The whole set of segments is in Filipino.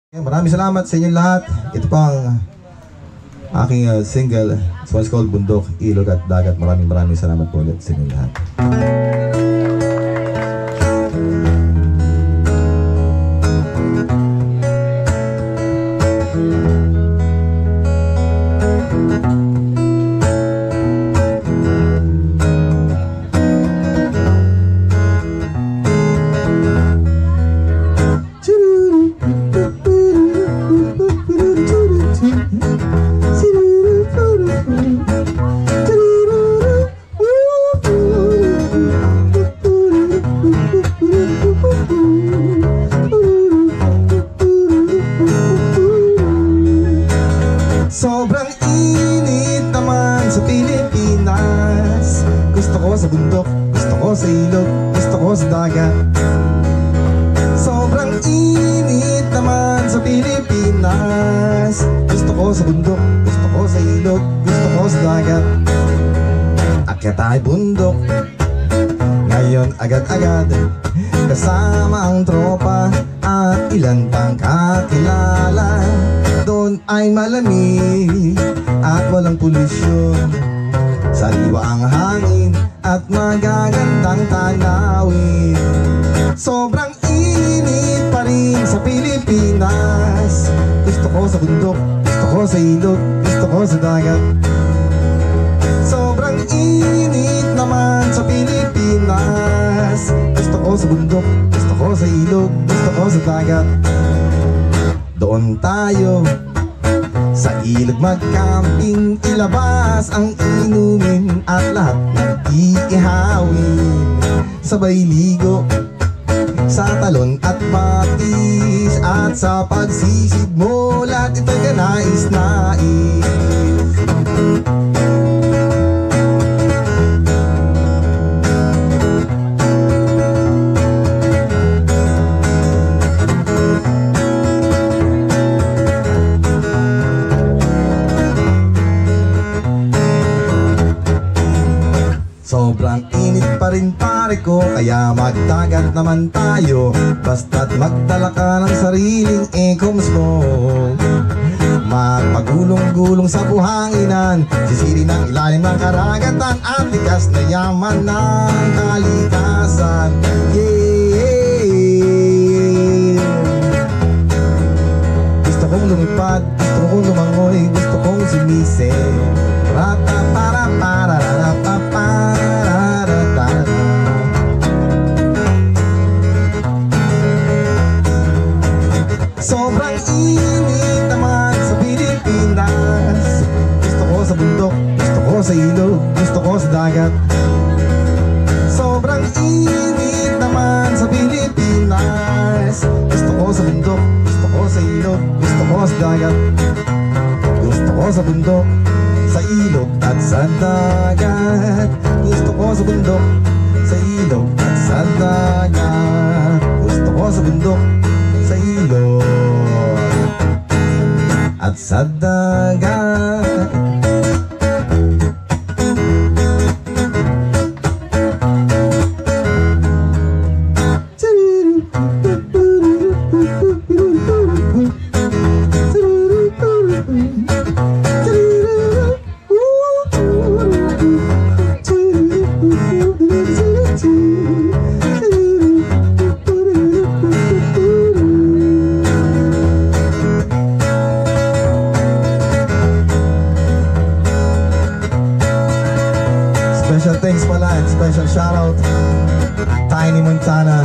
Maraming salamat sa inyo lahat. Ito pang aking single. This one's called Bundok, Ilog at Dagat. Maraming salamat po ulit sa inyo lahat. Sobrang init naman sa Pilipinas. Gusto ko sa bundok, gusto ko sa ilog, gusto ko sa dagat. Sobrang init naman sa Pilipinas. Gusto ko sa bundok, gusto ko sa ilog, gusto ko sa dagat. Akyat tayo bundok ngayon agad-agad, kasama ang tropa at ilan pang kakilala. Doon ay malamig at walang polusyon, sariwa ang hangin at magagandang tanawin. Sobrang init pa rin sa Pilipinas. Gusto ko sa bundok, gusto ko sa ilog, gusto ko sa dagat. Sobrang init naman sa Pilipinas. Gusto ko sa bundok, gusto ko sa ilog, gusto ko sa dagat. Doon tayo sa ilog mag-camping, ilabas ang inumin at lahat ng iihawin. Sabay ligo sa talon at patis, at sa pagsisid mo lahat ito'y kanais-nais. Sobrang init pa rin pare ko, kaya magdagat naman tayo. Basta't magdala ka ng sariling eco-smoke. Magpagulong-gulong sa buhanginan, sisiri ng ilalim ng karagatan, at likas na yaman ng kalikasan. Yeah! Gusto kong lumipad, gusto kong lumangoy, gusto kong sumisip. Sobrang init naman sa Pilipinas. Gusto ko sa bundok, gusto ko sa ilog, gusto ko sa dagat. Sobrang init naman sa Pilipinas. Gusto ko sa bundok, gusto ko sa ilog, gusto ko sa dagat. Gusto ko sa bundok, sa ilog at sa dagat. Gusto ko sa bundok, sa ilog at sa dagat. Gusto ko sa bundok, sa ilog at sa dagat. Special thanks pala and special shoutout Tiny Montana.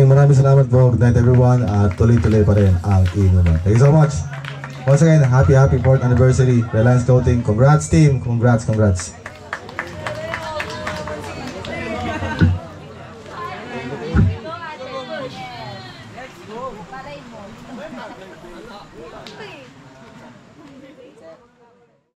Maraming salamat po. Good night everyone. At tuloy-tuloy pa rin ang inuman. Thank you so much. Once again, happy 4th anniversary Reliance Clothing. Congrats team. Congrats. Palay mo. Uy.